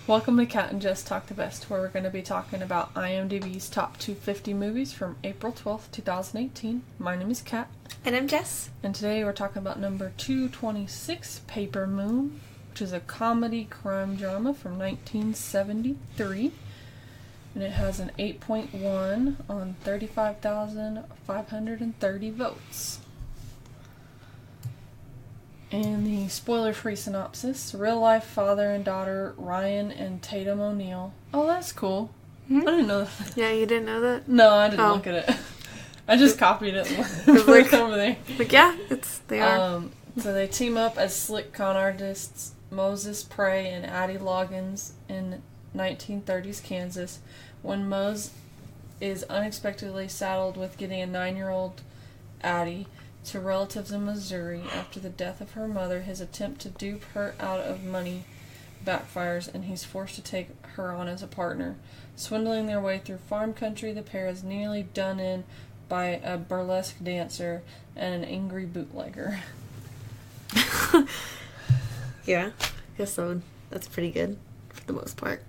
Welcome to Cat and Jess Talk the Best, where we're going to be talking about IMDb's top 250 movies from April 12th, 2018. My name is Kat. And I'm Jess. And today we're talking about number 226, Paper Moon, which is a comedy crime drama from 1973. And it has an 8.1 on 35,530 votes. And the spoiler-free synopsis, real-life father and daughter Ryan and Tatum O'Neal. Oh, that's cool. Mm-hmm. I didn't know that. Yeah, you didn't know that? No, I didn't look at it. I just copied it and put it over there. Like, yeah, they are. So they team up as slick con artists Moze Prey and Addie Loggins in 1930s Kansas when Moze is unexpectedly saddled with getting a 9-year-old Addie to relatives in Missouri after the death of her mother. His attempt to dupe her out of money backfires, and he's forced to take her on as a partner. Swindling their way through farm country, the pair is nearly done in by a burlesque dancer and an angry bootlegger. Yeah, I guess so. That's pretty good for the most part.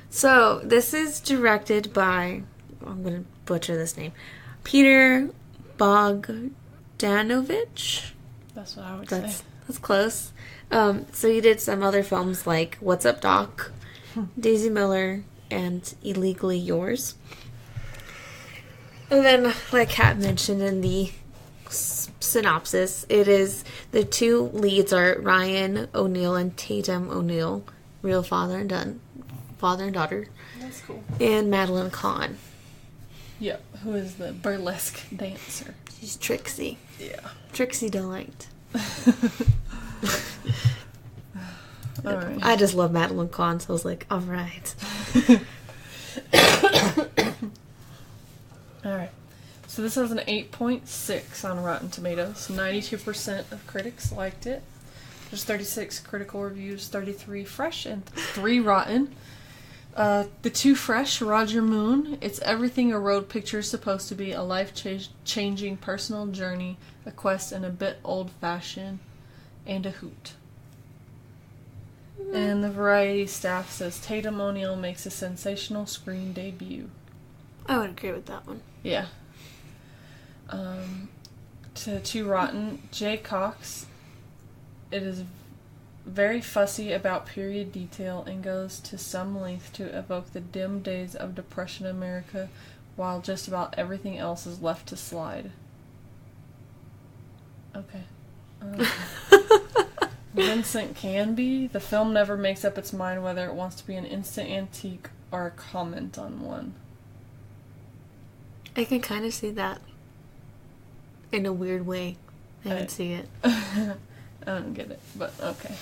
So, this is directed by, I'm going to butcher this name, Peter Bogdanovich. That's what I would say. That's close. So he did some other films like What's Up, Doc, Daisy Miller, and Illegally Yours. And then, like Kat mentioned in the synopsis, it is the two leads are Ryan O'Neal and Tatum O'Neal, real father and daughter. That's cool. And Madeline Kahn. Yep, who is the burlesque dancer. She's Trixie. Yeah. Trixie Delight. Alright. I just love Madeline Kahn, so I was like, alright. Alright. So this has an 8.6 on Rotten Tomatoes. 92% of critics liked it. There's 36 critical reviews, 33 fresh, and 3 rotten. The two fresh, Roger Moon. It's everything a road picture is supposed to be. A life-changing personal journey, a quest, and a bit old-fashioned, and a hoot. And the Variety staff says Tatum O'Neal makes a sensational screen debut. I would agree with that one. Yeah. To 2 rotten, Jay Cox. It is very fussy about period detail and goes to some length to evoke the dim days of Depression America, while just about everything else is left to slide. Okay. Vincent Canby. The film never makes up its mind whether it wants to be an instant antique or a comment on one. I can kind of see that. In a weird way. I can see it. I don't get it, but okay.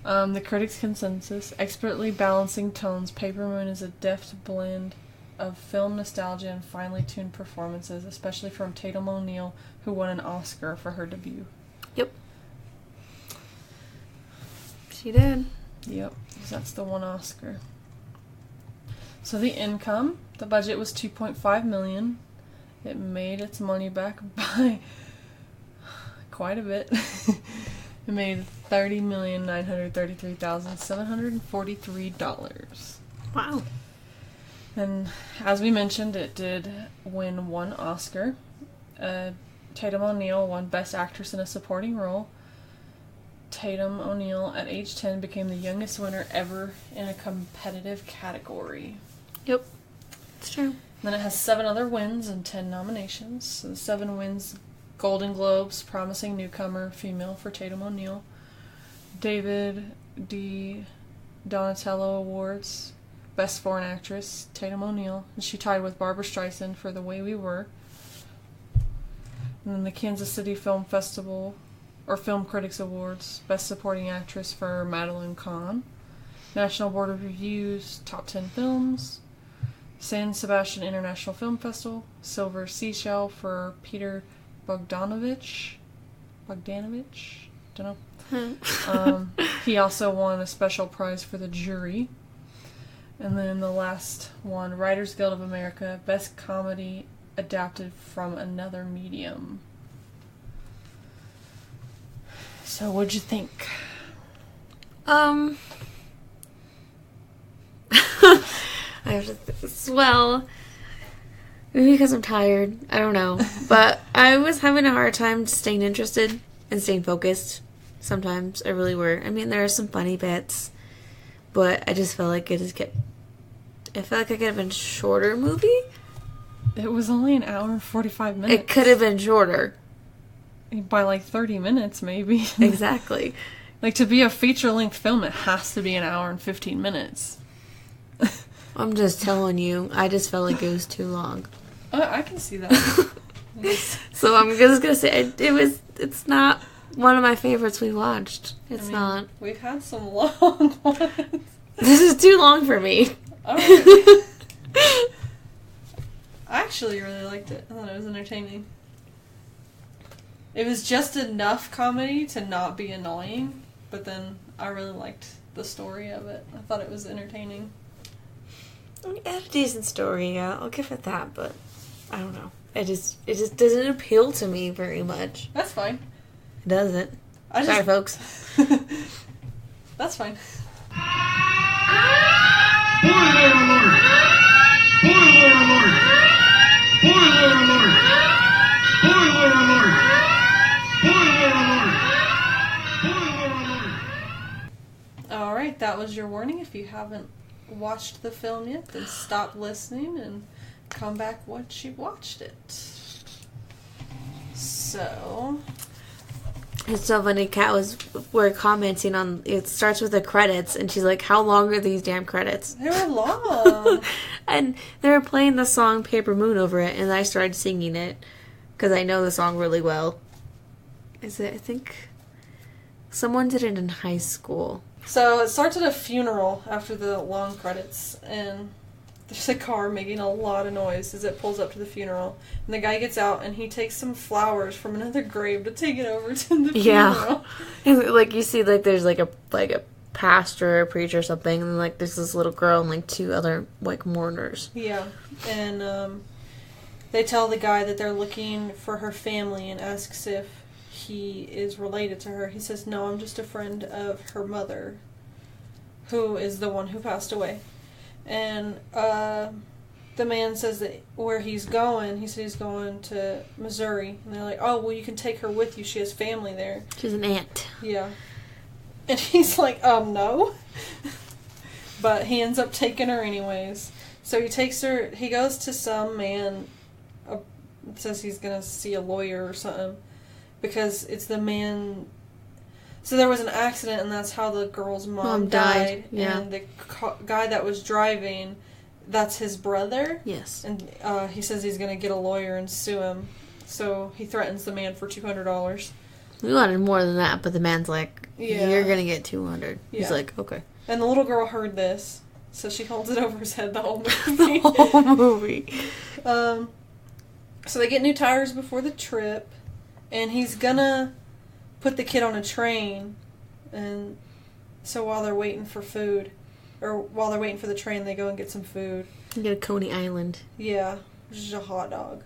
The critics' consensus. Expertly balancing tones, Paper Moon is a deft blend of film nostalgia and finely tuned performances, especially from Tatum O'Neal, who won an Oscar for her debut. Yep. She did. Yep, that's the one Oscar. So the income, the budget was $2.5 million. It made its money back by quite a bit. It made $30,933,743. Wow. And as we mentioned, it did win 1 Oscar. Tatum O'Neal won Best Actress in a Supporting Role. Tatum O'Neal, at age 10, became the youngest winner ever in a competitive category. Yep. It's true. Then it has 7 other wins and 10 nominations. So the 7 wins: Golden Globes, Promising Newcomer, Female for Tatum O'Neal. David D. Donatello Awards, Best Foreign Actress, Tatum O'Neal. And she tied with Barbra Streisand for The Way We Were. And then the Kansas City Film Festival, or Film Critics Awards, Best Supporting Actress for Madeline Kahn. National Board of Review's Top 10 Films. San Sebastian International Film Festival, Silver Seashell for Peter Bogdanovich. Don't know. He also won a special prize for the jury. And then the last one, Writers Guild of America, Best Comedy Adapted from Another Medium. So what'd you think? I have to well, maybe because I'm tired. I don't know. But I was having a hard time staying interested and staying focused. Sometimes I really were. I mean, there are some funny bits, but I just felt like I felt like it could have been a shorter movie. It was only an hour and 45 minutes. It could have been shorter. By like 30 minutes, maybe. Exactly. Like, to be a feature-length film, it has to be an hour and 15 minutes. I'm just telling you, I just felt like it was too long. I can see that. So I'm just going to say, it's not one of my favorites we watched. It's not. We've had some long ones. This is too long for me. Alright. I actually really liked it. I thought it was entertaining. It was just enough comedy to not be annoying, but then I really liked the story of it. I thought it was entertaining. It had a decent story, yeah. I'll give it that, but I don't know. It just doesn't appeal to me very much. That's fine. It doesn't. Sorry, folks. That's fine. Spoiler alert! Spoiler alert! Spoiler alert! Spoiler alert! Spoiler alert! Spoiler alert! Alright, that was your warning. If you haven't watched the film yet, then stop listening and come back once you've watched it. So... It's so funny. We're commenting on, it starts with the credits, and she's like, how long are these damn credits? They were long. And they were playing the song Paper Moon over it, and I started singing it, because I know the song really well. I think someone did it in high school. So it starts at a funeral after the long credits, and there's a car making a lot of noise as it pulls up to the funeral. And the guy gets out, and he takes some flowers from another grave to take it over to the funeral. Yeah. Like, you see, like, there's, like a pastor or preacher or something, and, like, there's this little girl and, like, two other, like, mourners. Yeah. And, they tell the guy that they're looking for her family and asks if he is related to her. He says, no, I'm just a friend of her mother, who is the one who passed away. And the man says that where he's going, he said he's going to Missouri. And they're like, oh, well, you can take her with you. She has family there. She's an aunt. Yeah. And he's like, no. But he ends up taking her anyways. So he takes her, he goes to some man, says he's going to see a lawyer or something. Because it's the man... So there was an accident, and that's how the girl's mom died. Yeah. And the guy that was driving, that's his brother. Yes. And he says he's going to get a lawyer and sue him. So he threatens the man for $200. We wanted more than that, but the man's like, you're going to get $200. Yeah. He's like, okay. And the little girl heard this, so she holds it over his head the whole movie. The whole movie. So they get new tires before the trip, and he's going to put the kid on a train, and so while they're waiting for food, or while they're waiting for the train, they go and get some food. You get a Coney Island. Yeah, which is a hot dog.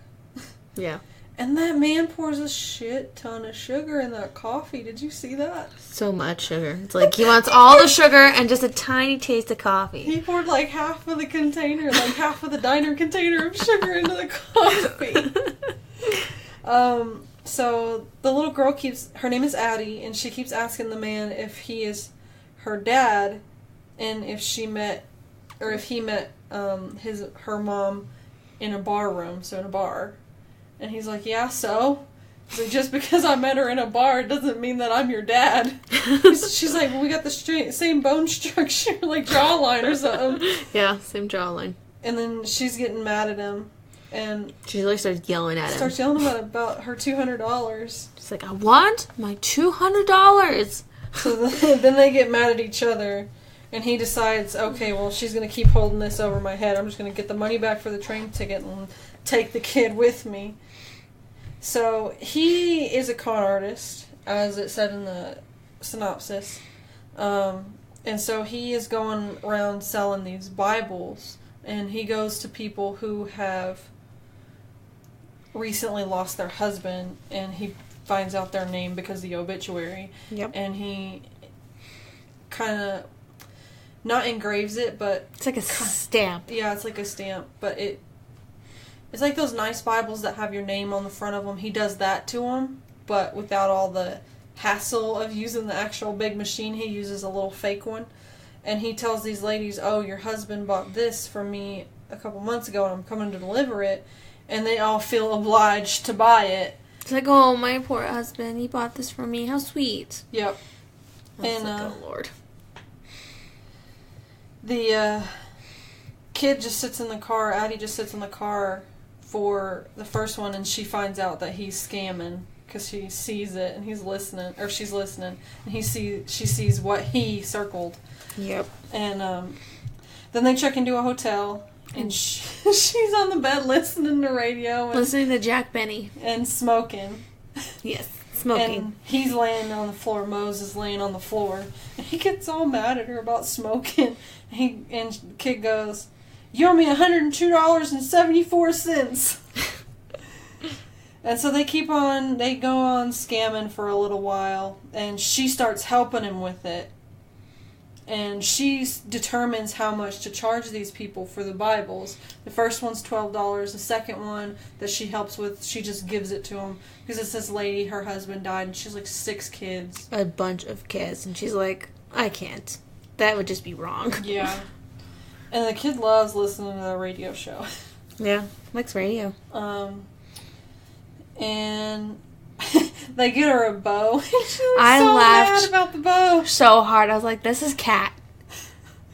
Yeah. And that man pours a shit ton of sugar in that coffee. Did you see that? So much sugar. It's like he wants all the sugar and just a tiny taste of coffee. He poured like half of the container, like half of the diner container of sugar into the coffee. So the little girl her name is Addie, and she keeps asking the man if he is her dad, and if he met her mom in a bar room, so in a bar. And he's like, yeah, so? He's like, just because I met her in a bar doesn't mean that I'm your dad. She's like, well, we got the same bone structure, like jawline or something. Yeah, same jawline. And then she's getting mad at him. And she like starts yelling at him. Starts yelling about her $200. She's like, I want my $200. So then they get mad at each other. And he decides, okay, well, she's going to keep holding this over my head. I'm just going to get the money back for the train ticket and take the kid with me. So he is a con artist, as it said in the synopsis. And so he is going around selling these Bibles. And he goes to people who have recently lost their husband, and he finds out their name because of the obituary. Yep. And he kind of... not engraves it, but It's like a stamp. yeah, it's like a stamp, but it's like those nice Bibles that have your name on the front of them. He does that to them, but without all the hassle of using the actual big machine. He uses a little fake one, and he tells these ladies, "Oh, your husband bought this for me a couple months ago, and I'm coming to deliver it," and they all feel obliged to buy it. It's like, oh, my poor husband, he bought this for me. How sweet. Yep. And, And, oh, Lord. The kid just sits in the car, Addie just sits in the car for the first one, and she finds out that he's scamming because she sees it, and he's listening, or she's listening, and she sees what he circled. Yep. And then they check into a hotel, and she's on the bed listening to radio. And, Listening to Jack Benny. and smoking. Yes, smoking. And he's laying on the floor. Moze is laying on the floor. And he gets all mad at her about smoking. And the kid goes, "You owe me $102.74. And so they go on scamming for a little while. And she starts helping him with it. And she determines how much to charge these people for the Bibles. The first one's $12. The second one that she helps with, she just gives it to him. Because it's this lady, her husband died, and she's like 6 kids. A bunch of kids. And she's like, I can't. That would just be wrong. Yeah. And the kid loves listening to the radio show. Yeah, likes radio. And they get her a bow. And she was I so laughed mad about the bow. So hard. I was like, this is Kat.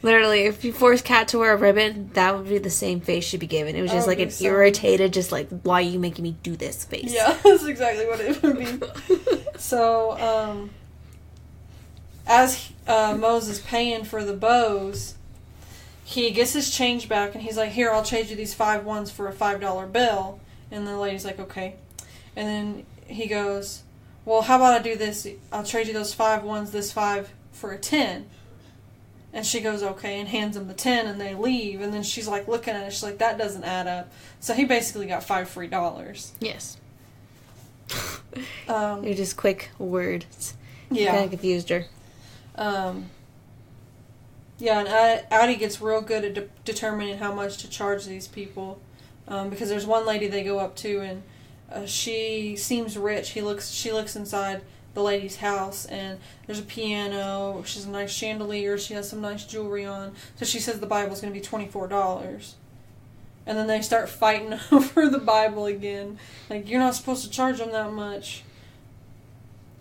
Literally, if you force Kat to wear a ribbon, that would be the same face she'd be given. It was just like an irritated, just like, why are you making me do this face? Yeah, that's exactly what it would be. So, as Moze is paying for the bows, he gets his change back, and he's like, "Here, I'll trade you these 5 ones for a $5 bill." And the lady's like, "Okay." And then he goes, "Well, how about I do this? I'll trade you those 5 ones, this 5 for a 10. And she goes, "Okay," and hands him the 10, and they leave. And then she's like looking at it. She's like, that doesn't add up. So he basically got $5 free. Yes. They're They're just quick words. Yeah. Kind of confused her. Yeah, and Addie gets real good at determining how much to charge these people. Because there's one lady they go up to, and she seems rich. She looks inside the lady's house, and there's a piano. She has a nice chandelier. She has some nice jewelry on. So she says the Bible's going to be $24. And then they start fighting over the Bible again. Like, you're not supposed to charge them that much.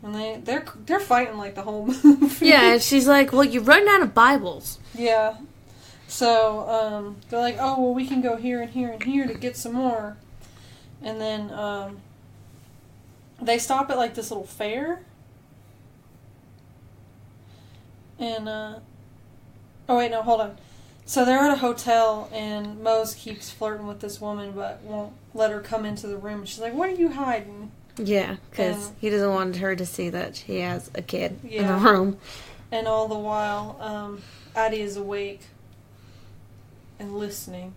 And they're fighting like the whole movie. Yeah, and she's like, well, you're running out of Bibles. Yeah. So, they're like, "Oh, well, we can go here and here and here to get some more." And then, they stop at, like, this little fair. And, oh, wait, no, hold on. So they're at a hotel, and Moze keeps flirting with this woman, but won't let her come into the room. She's like, "What are you hiding?" Yeah, because he doesn't want her to see that he has a kid in Yeah. the room. And all the while, Addie is awake and listening.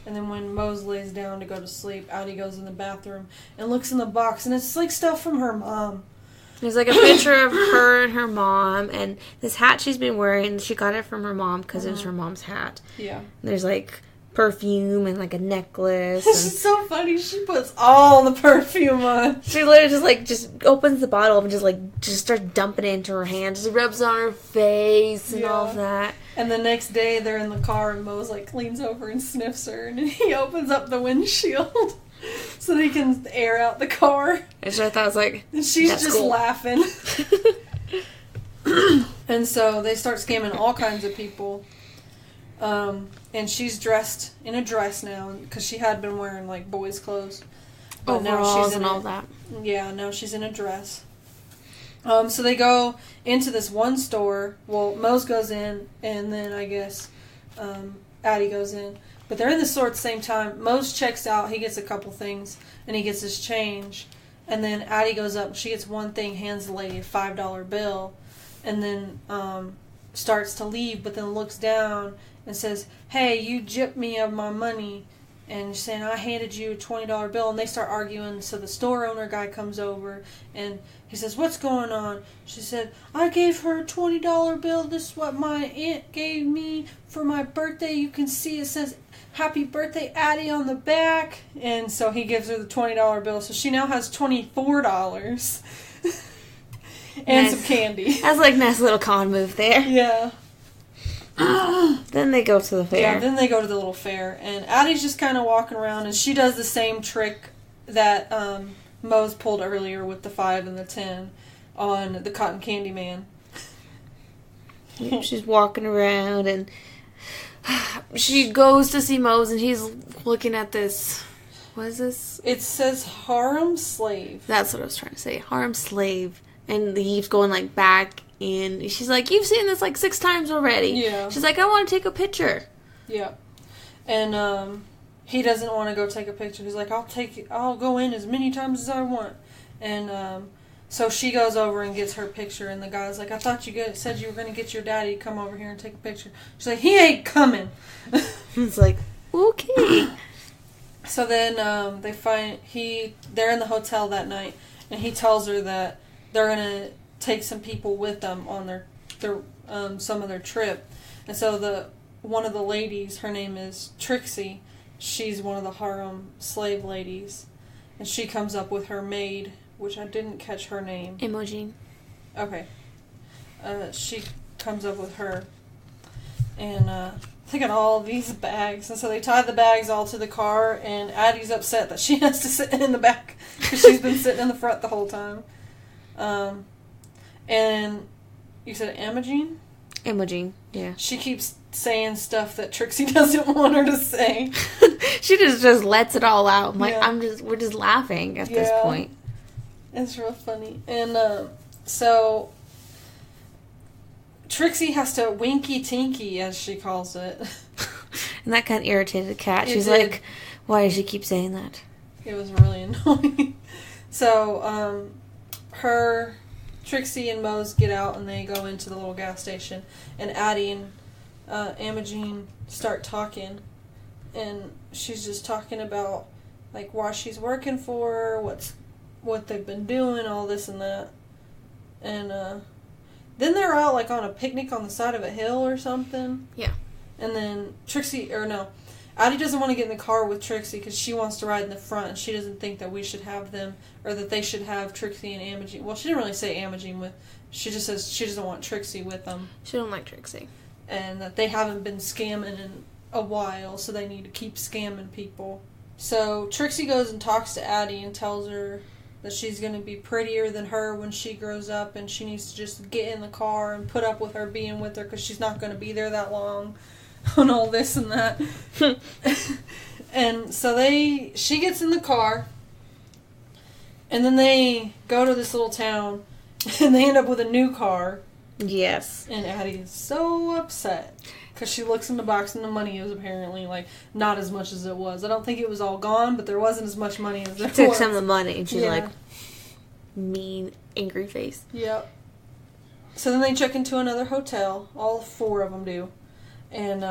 And then when Moze lays down to go to sleep, Addie goes in the bathroom and looks in the box, and it's like stuff from her mom. There's like a picture of her and her mom, and this hat she's been wearing, she got it from her mom because it was her mom's hat. Yeah. And there's like perfume and like a necklace. This is so funny. She puts all the perfume on. She literally just opens the bottle and just starts dumping it into her hand. Just rubs it on her face and all of that. And the next day they're in the car, and Moze like leans over and sniffs her, and he opens up the windshield so that he can air out the car. And so I thought, I was like, And she's that's just cool. laughing. And so they start scamming all kinds of people. And she's dressed in a dress now because she had been wearing like boys' clothes. But Overalls and all that. Yeah, now she's in a dress. So they go into this one store. Well, Moze goes in, and then I guess Addie goes in. But they're in the store at the same time. Moze checks out. He gets a couple things, and he gets his change. And then Addie goes up. She gets one thing, hands the lady a $5 bill, and then starts to leave, but then looks down and says, "Hey, you gypped me of my money." and saying, I handed you a $20 bill, and they start arguing. So the store owner guy comes over, and he says, what's going on? She said, I gave her a $20 bill. This is what my aunt gave me for my birthday. You can see it says, Happy Birthday, Addie, on the back. And so he gives her the $20 bill. So she now has $24 and some candy. That's like a nice little con move there. Yeah. Then they go to the fair. Yeah, then they go to the little fair. And Addie's just kind of walking around, and she does the same trick that Moze pulled earlier with the 5 and the 10 on the Cotton Candy Man. She's walking around, and she goes to see Moze, and he's looking at this. What is this? It says harem slave. That's what I was trying to say. Harem slave. And he keeps going, like, back in. She's like, you've seen this, like, 6 times already. Yeah. She's like, I want to take a picture. Yeah. And he doesn't want to go take a picture. He's like, I'll go in as many times as I want. And so she goes over and gets her picture, and the guy's like, I thought you said you were going to get your daddy to come over here and take a picture. She's like, he ain't coming. It's like, okay. So then they're in the hotel that night, and he tells her that they're going to take some people with them on their some of their trip. And so one of the ladies, her name is Trixie, she's one of the harem slave ladies, and she comes up with her maid, which I didn't catch her name. Emoji. Okay. She comes up with her, and they got all these bags, and so they tie the bags all to the car, and Addie's upset that she has to sit in the back because she's been sitting in the front the whole time. And you said Imogene? Imogene, yeah. She keeps saying stuff that Trixie doesn't want her to say. She just lets it all out. I'm like, Yeah. we're just laughing at this point. It's real funny. And so Trixie has to winky tinky, as she calls it. And that kind of irritated the cat. It She's did. like, why does she keep saying that? It was really annoying. So Trixie and Moze get out, and they go into the little gas station, and Addie and Imogene start talking, and she's just talking about like why she's working for her, what they've been doing, all this and that. And then they're out like on a picnic on the side of a hill or something. Yeah. And then Addie doesn't want to get in the car with Trixie because she wants to ride in the front, and she doesn't think that we should have them, or that they should have Trixie and Imogene. Well, she didn't really say Imogene with. She just says she doesn't want Trixie with them. She don't like Trixie. And that they haven't been scamming in a while, so they need to keep scamming people. So Trixie goes and talks to Addie and tells her that she's going to be prettier than her when she grows up, and she needs to just get in the car and put up with her being with her because she's not going to be there that long. And all this and that. And so she gets in the car, and then they go to this little town, and they end up with a new car. Yes. And Addie is so upset because she looks in the box, and the money is apparently like not as much as it was. I don't think it was all gone, but there wasn't as much money as there was. Took some of the money, and she's Yeah. like, mean, angry face. Yep. So then they check into another hotel. All 4 of them do. And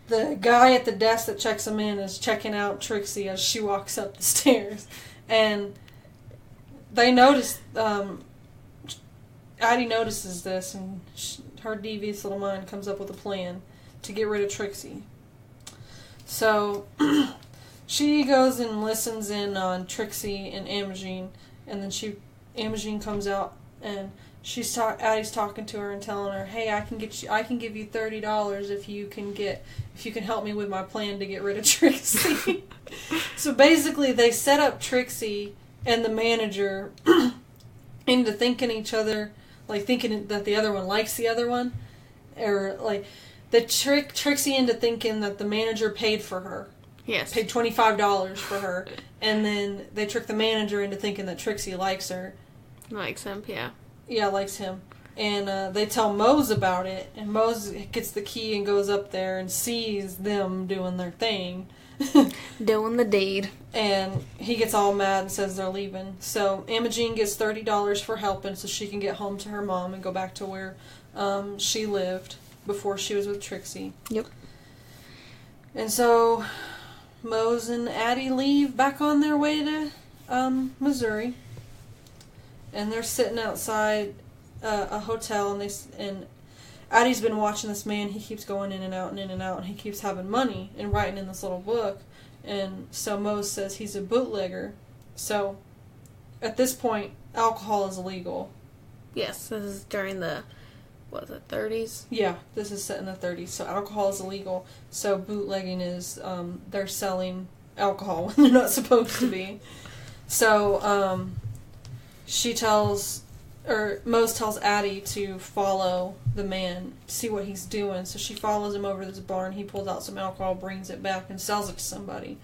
the guy at the desk that checks them in is checking out Trixie as she walks up the stairs. And they notice, Addie notices this, and her devious little mind comes up with a plan to get rid of Trixie. So she goes and listens in on Trixie and Imogene, and then Imogene comes out, and Addie's talking to her and telling her, "Hey, I can give you $30 if you can help me with my plan to get rid of Trixie." So basically, they set up Trixie and the manager into thinking each other, like thinking that the other one likes the other one, or like they trick Trixie into thinking that the manager paid for her. Yes. Paid $25 for her, and then they trick the manager into thinking that Trixie likes her. Likes him, yeah. Yeah, likes him. And they tell Moze about it, and Moze gets the key and goes up there and sees them doing their thing. Doing the deed. And he gets all mad and says they're leaving. So Imogene gets $30 for helping so she can get home to her mom and go back to where she lived before she was with Trixie. Yep. And so Moze and Addie leave back on their way to Missouri, and they're sitting outside a hotel, and Addie's been watching this man. He keeps going in and out and in and out, and he keeps having money and writing in this little book. And so Moze says he's a bootlegger. So at this point, alcohol is illegal. Yes, this is during the, 30s? Yeah, this is set in the 30s. So alcohol is illegal. So bootlegging is, they're selling alcohol when they're not supposed to be. So Moze tells Addie to follow the man, see what he's doing. So she follows him over to this barn. He pulls out some alcohol, brings it back, and sells it to somebody.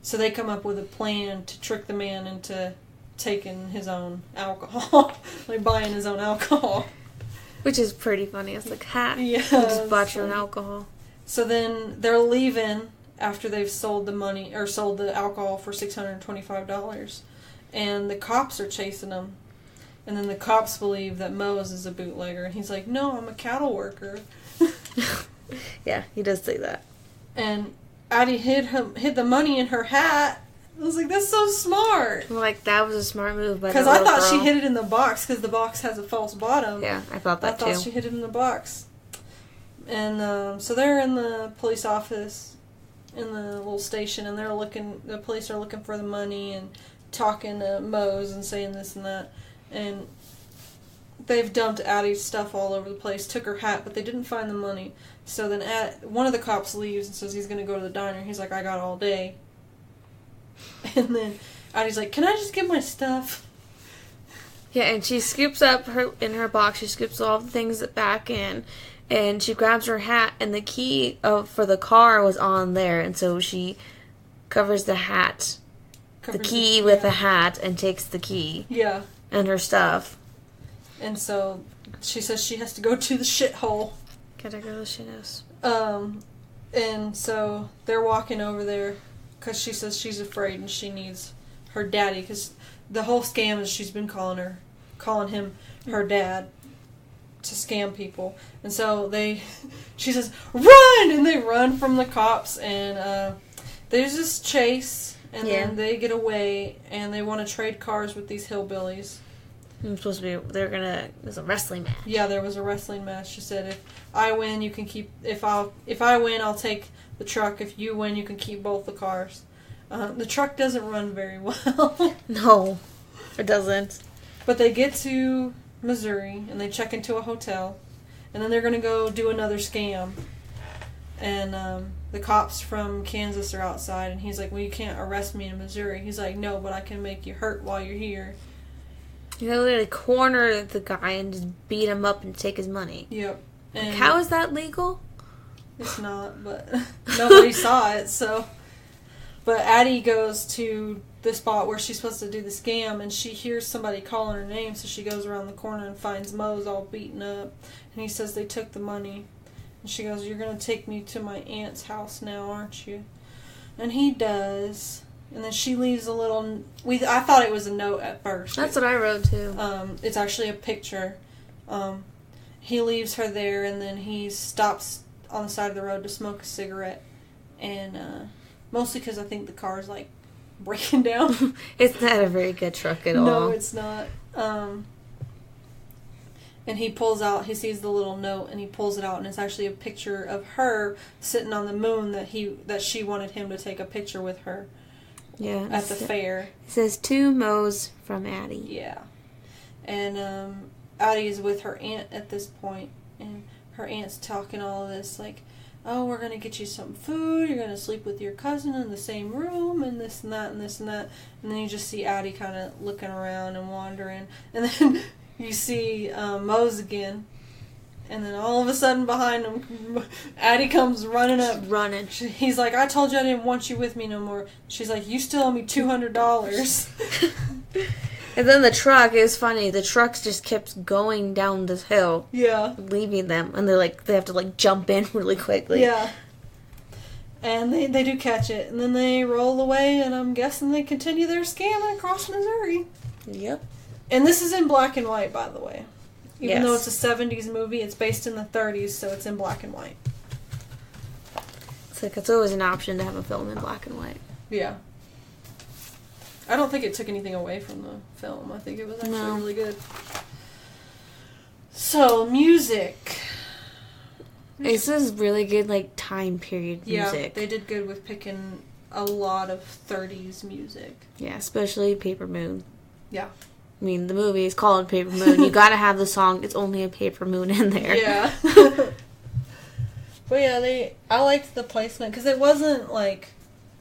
So they come up with a plan to trick the man into taking his own alcohol, like buying his own alcohol. Which is pretty funny. It's like, ha, yeah, you just bought your own alcohol. So then they're leaving after they've sold the alcohol for $625, and the cops are chasing them. And then the cops believe that Moze is a bootlegger, and he's like, "No, I'm a cattle worker." Yeah, he does say that. And Addie hid the money in her hat. I was like, "That's so smart." Like, that was a smart move by the Because little I thought girl. she hid it in the box because the box has a false bottom. Yeah, I thought that too. I thought she hid it in the box. And so they're in the police office, in the little station, and the police are looking for the money and talking to Moze and saying this and that. And they've dumped Addie's stuff all over the place, took her hat, but they didn't find the money. So then one of the cops leaves and says he's going to go to the diner. He's like, "I got all day." And then Addie's like, "Can I just get my stuff?" Yeah, and she scoops up in her box. She scoops all the things back in, and she grabs her hat, and the key for the car was on there, and so she covers the hat, the key with the hat, and takes the key. Yeah. And her stuff. And so she says she has to go to the shithole. Gotta go to the shithouse. And so they're walking over there because she says she's afraid and she needs her daddy, because the whole scam is she's been calling him her dad to scam people. And so she says, "Run!" And they run from the cops, and there's this chase, and then they get away, and they want to trade cars with these hillbillies. There's a wrestling match. Yeah, there was a wrestling match. She said, "If I win, you can keep. If I win, I'll take the truck. If you win, you can keep both the cars." The truck doesn't run very well. No, it doesn't. But they get to Missouri and they check into a hotel, and then they're gonna go do another scam. And the cops from Kansas are outside, and he's like, "Well, you can't arrest me in Missouri." He's like, "No, but I can make you hurt while you're here." You know, literally corner the guy and just beat him up and take his money. Yep. And like, how is that legal? It's not, but nobody saw it, so. But Addie goes to the spot where she's supposed to do the scam, and she hears somebody calling her name, so she goes around the corner and finds Moze all beaten up. And he says they took the money. And she goes, "You're going to take me to my aunt's house now, aren't you?" And he does. And then she leaves a little... I thought it was a note at first. That's what I wrote, too. It's actually a picture. He leaves her there, and then he stops on the side of the road to smoke a cigarette. And mostly because I think the car's, like, breaking down. It's not a very good truck at all. No, it's not. And he sees the little note, and he pulls it out, and it's actually a picture of her sitting on the moon that she wanted him to take a picture with her. Yeah. At the fair. It says, "To Moze from Addie." Yeah. And Addie is with her aunt at this point, and her aunt's talking all of this, like, "Oh, we're going to get you some food, you're going to sleep with your cousin in the same room, and this and that, and this and that." And then you just see Addie kind of looking around and wandering. And then you see Moze again. And then all of a sudden behind him, Addie comes running up. Running. He's like, "I told you I didn't want you with me no more." She's like, "You still owe me $200. And then the truck, it was funny, the truck just kept going down this hill. Yeah. Leaving them. And they have to jump in really quickly. Yeah. And they do catch it. And then they roll away, and I'm guessing they continue their scamming across Missouri. Yep. And this is in black and white, by the way. Even Yes. though it's a 70s movie, it's based in the 30s, so it's in black and white. It's like it's always an option to have a film in black and white. Yeah. I don't think it took anything away from the film. I think it was actually really good. So, music. This is really good, like, time period music. Yeah, they did good with picking a lot of 30s music. Yeah, especially Paper Moon. Yeah. I mean, the movie is called Paper Moon. You gotta have the song, It's Only a Paper Moon in there. Yeah. But yeah, I liked the placement, because it wasn't, like,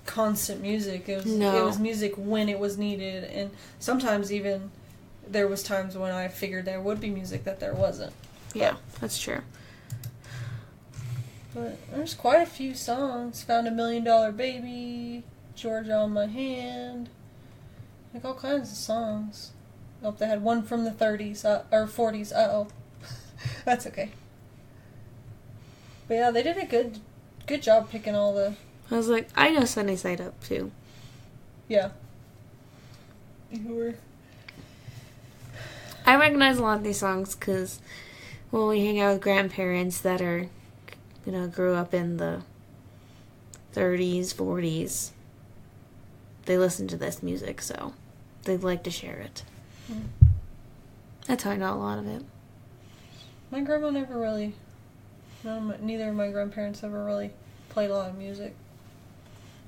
constant music. It was music when it was needed, and sometimes even there was times when I figured there would be music that there wasn't. Yeah, that's true. But there's quite a few songs. Found $1 Million Baby, Georgia on My Hand, like all kinds of songs. Oh, they had one from the 30s, or 40s. Uh-oh. That's okay. But yeah, they did a good job picking all the... I was like, I know Sunny Side Up, too. Yeah. You were... I recognize a lot of these songs because when we hang out with grandparents that are, grew up in the 30s, 40s, they listen to this music, so they'd like to share it. Mm. That's how I know a lot of it. My grandma never really... neither of my grandparents ever really played a lot of music.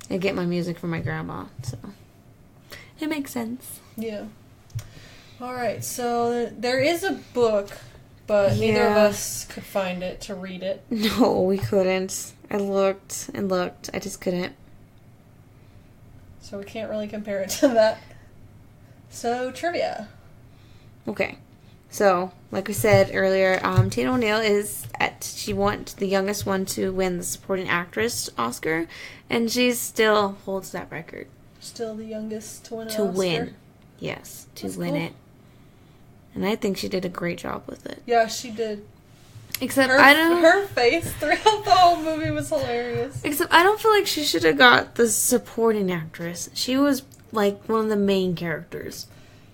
I get my music from my grandma, so it makes sense. Yeah. Alright, so there is a book, but neither of us could find it to read it. No, we couldn't. I looked and looked. I just couldn't. So we can't really compare it to that. So, trivia. Okay. So, like we said earlier, Tatum O'Neal she won the youngest one to win the supporting actress Oscar, and she still holds that record. Still the youngest to win an Oscar? To win. Yes, to That's win cool. it. And I think she did a great job with it. Yeah, she did. Except her face throughout the whole movie was hilarious. Except I don't feel like she should have got the supporting actress. She was like one of the main characters.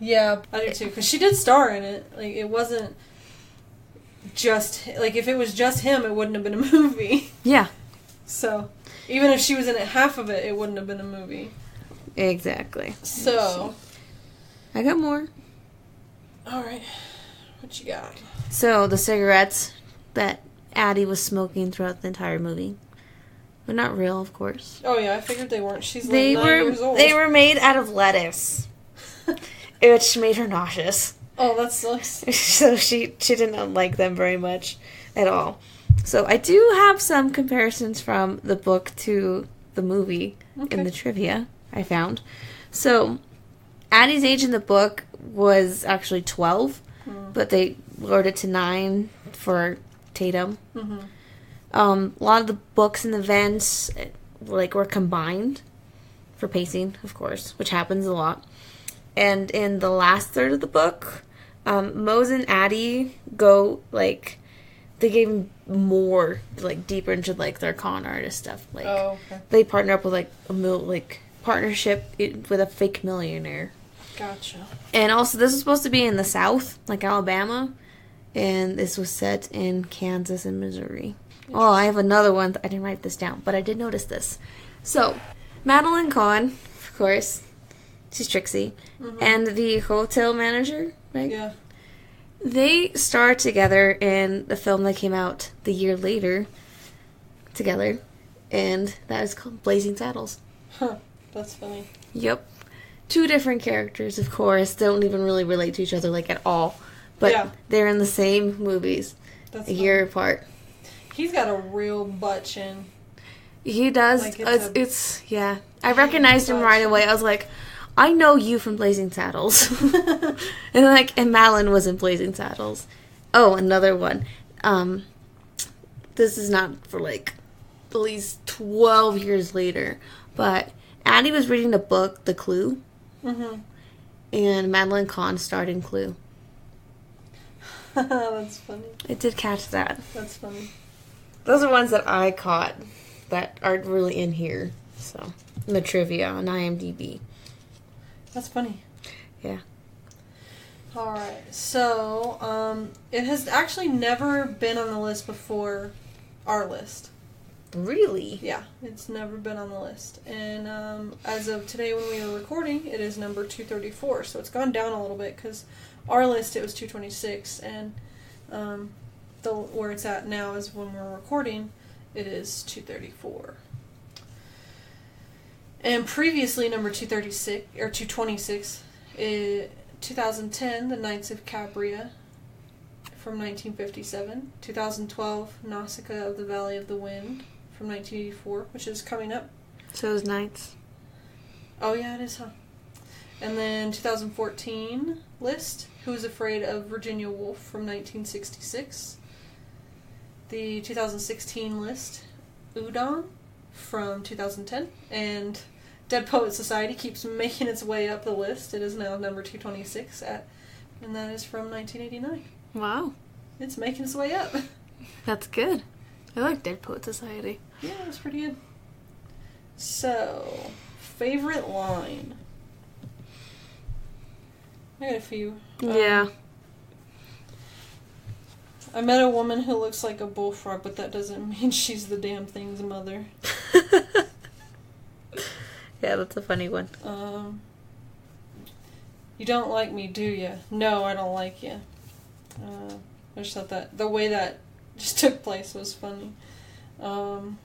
Yeah, I do too, because she did star in it. Like, it wasn't just... Like, if it was just him, it wouldn't have been a movie. Yeah. So, even if she was in it half of it, it wouldn't have been a movie. Exactly. So... I got more. Alright. What you got? So, the cigarettes that Addie was smoking throughout the entire movie. But not real, of course. Oh, yeah, I figured they weren't. She's like 9 years old. They were made out of lettuce. Which made her nauseous. Oh, that sucks. So she didn't like them very much at all. So I do have some comparisons from the book to the movie in the trivia I found. So Addie's age in the book was actually 12, but they lowered it to 9 for Tatum. Mm-hmm. A lot of the books and events were combined for pacing, of course, which happens a lot. And in the last third of the book, Moze and Addie go, they gave more, deeper into, their con artist stuff. They partner up with, a partnership with a fake millionaire. Gotcha. And also, this was supposed to be in the South, Alabama, and this was set in Kansas and Missouri. Oh, I have another one. I didn't write this down, but I did notice this. So, Madeline Kahn, of course... She's Trixie. Mm-hmm. And the hotel manager, right? Yeah. They starred together in the film that came out the year later together. And that is called Blazing Saddles. Huh. That's funny. Yep. 2 different characters, of course. Don't even really relate to each other, at all. But they're in the same movies. That's a year apart. He's got a real butt chin. He does. It's I recognized him right away. I was like... I know you from Blazing Saddles. and Madeline was in Blazing Saddles. Oh, another one. This is not for at least 12 years later, but Addie was reading the book, The Clue. Mm-hmm. And Madeline Kahn starred in Clue. That's funny. I did catch that. That's funny. Those are ones that I caught that aren't really in here. So, in the trivia on IMDb. That's funny. Yeah. Alright, so, it has actually never been on the list before our list. Really? Yeah, it's never been on the list. And as of today when we were recording, it is number 234. So it's gone down a little bit because our list, it was 226. And where it's at now is when we're recording, it is 234. And previously, number 236, or 226, is 2010, The Knights of Capria from 1957. 2012, Nausicaa of the Valley of the Wind from 1984, which is coming up. So is Knights. Oh, yeah, it is, huh? And then 2014 list, Who is Afraid of Virginia Woolf from 1966. The 2016 list, Udon from 2010. And Dead Poet Society keeps making its way up the list. It is now number 226, and that is from 1989. Wow. It's making its way up. That's good. I like Dead Poet Society. Yeah, it's pretty good. So, favorite line. I got a few. Yeah. I met a woman who looks like a bullfrog, but that doesn't mean she's the damn thing's mother. Yeah, that's a funny one. You don't like me, do you? No, I don't like you. I just thought that the way that just took place was funny. Then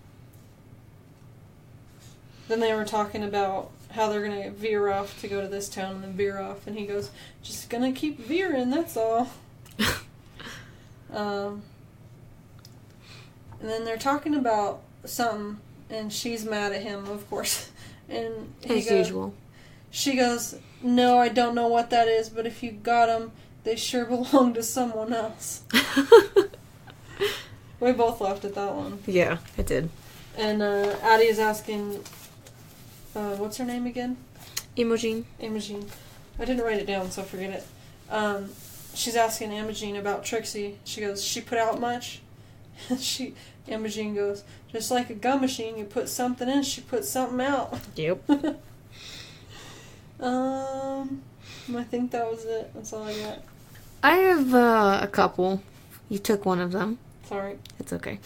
they were talking about how they're going to veer off to go to this town and then veer off, and he goes, just going to keep veering, that's all. And then they're talking about something, and she's mad at him, of course. And as usual. She goes, no, I don't know what that is, but if you got them, they sure belong to someone else. We both laughed at that one. Yeah, I did. And Addie is asking, what's her name again? Imogen. Imogen. I didn't write it down, so forget it. She's asking Imogen about Trixie. She goes, she put out much? Imogen goes, just like a gum machine, you put something in, she puts something out. Yep. I think that was it. That's all I got. I have a couple. You took one of them. Sorry. It's okay.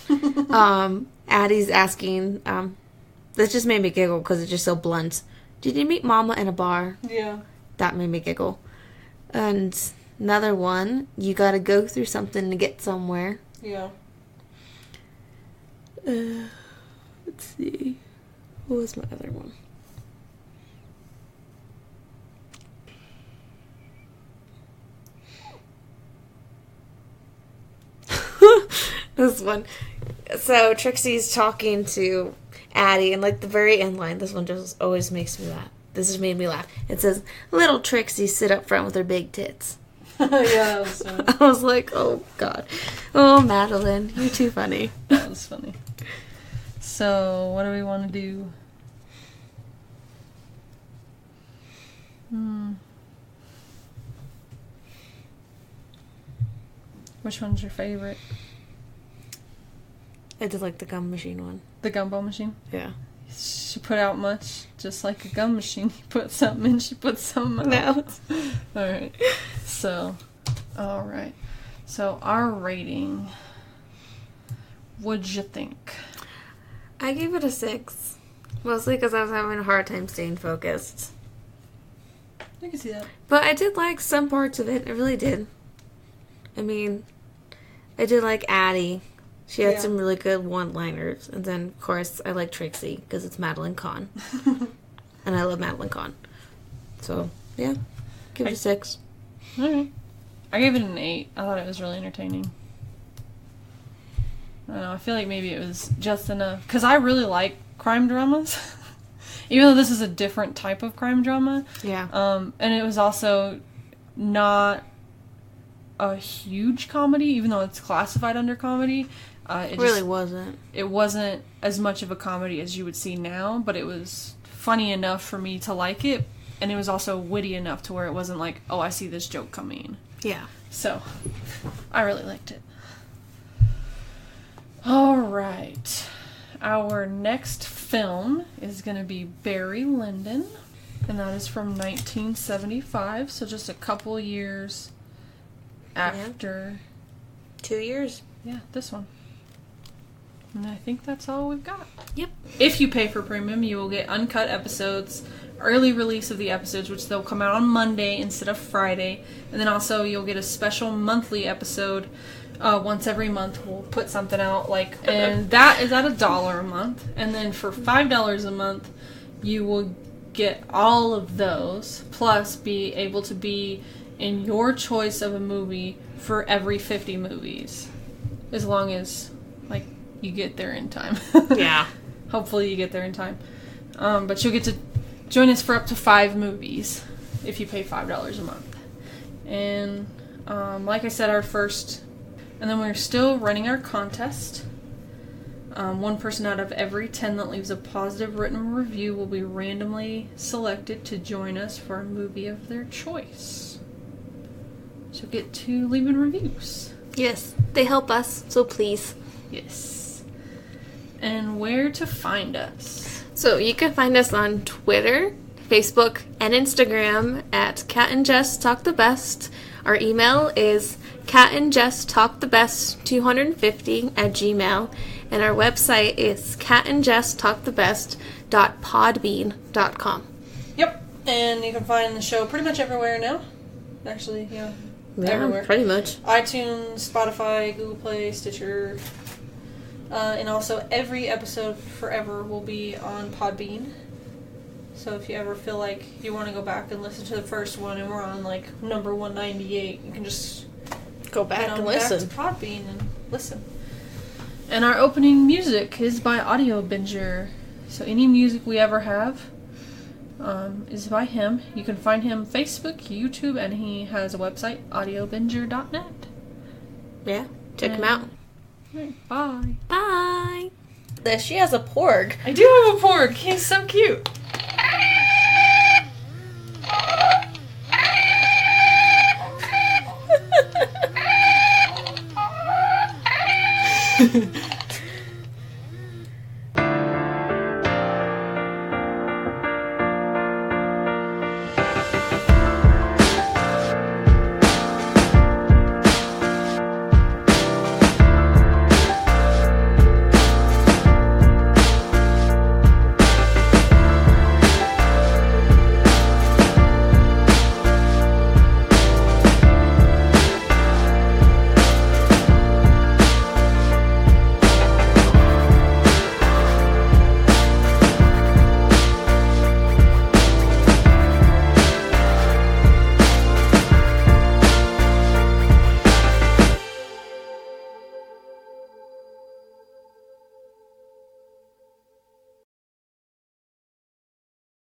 Addie's asking, that just made me giggle because it's just so blunt. Did you meet Mama in a bar? Yeah. That made me giggle. And another one, you gotta go through something to get somewhere. Yeah. Let's see. What was my other one? This one. So Trixie's talking to Addie, and like the very end line, this one just always makes me laugh. This just made me laugh. It says, little Trixie sit up front with her big tits. Yeah, that was funny. I was like, oh god. Oh, Madeline, you're too funny. That was funny. So, what do we want to do? Which one's your favorite? I did like the gum machine one. The gumball machine? Yeah. She put out much, just like a gum machine. You put something in, she put something out. Alright. So, alright. So, our rating. What'd you think? I gave it a 6. Mostly because I was having a hard time staying focused. I can see that. But I did like some parts of it. I really did. I mean, I did like Addie. She had some really good one-liners. And then, of course, I like Trixie because it's Madeline Kahn. And I love Madeline Kahn. So, yeah. Give it a 6. Alright. I gave it an 8. I thought it was really entertaining. I don't know. I feel like maybe it was just enough. Because I really like crime dramas. Even though this is a different type of crime drama. Yeah. And it was also not a huge comedy, even though it's classified under comedy. It really wasn't. It wasn't as much of a comedy as you would see now, but it was funny enough for me to like it, and it was also witty enough to where it wasn't like, oh, I see this joke coming. Yeah. So, I really liked it. Alright. Our next film is going to be Barry Lyndon, and that is from 1975, so just a couple years after... 2 years. Yeah, this one. And I think that's all we've got. Yep. If you pay for premium, you will get uncut episodes, early release of the episodes, which they'll come out on Monday instead of Friday. And then also you'll get a special monthly episode once every month. We'll put something out, and that is at $1 a month. And then for $5 a month, you will get all of those, plus be able to be in your choice of a movie for every 50 movies. As long as, you get there in time. Yeah. Hopefully you get there in time. But you'll get to join us for up to 5 movies if you pay $5 a month. And like I said, and then we're still running our contest. 1 person out of every 10 that leaves a positive written review will be randomly selected to join us for a movie of their choice. So get to leaving reviews. Yes, they help us, so please. Yes. And where to find us? So you can find us on Twitter, Facebook, and Instagram at Cat and Jess Talk the Best. Our email is catandjesstalkthebest250@gmail, and our website is catandjesstalkthebest.podbean.com. Yep. And you can find the show pretty much everywhere now. Actually, yeah everywhere. Pretty much. iTunes, Spotify, Google Play, Stitcher. And also every episode forever will be on Podbean. So if you ever feel like you want to go back and listen to the first one and we're on number 198, you can just go back and listen. Back to Podbean and listen. And our opening music is by Audio Binger. So any music we ever have is by him. You can find him Facebook, YouTube, and he has a website, audiobinger.net. Yeah, check him out. Right, bye. Bye. She has a porg. I do have a porg. He's so cute.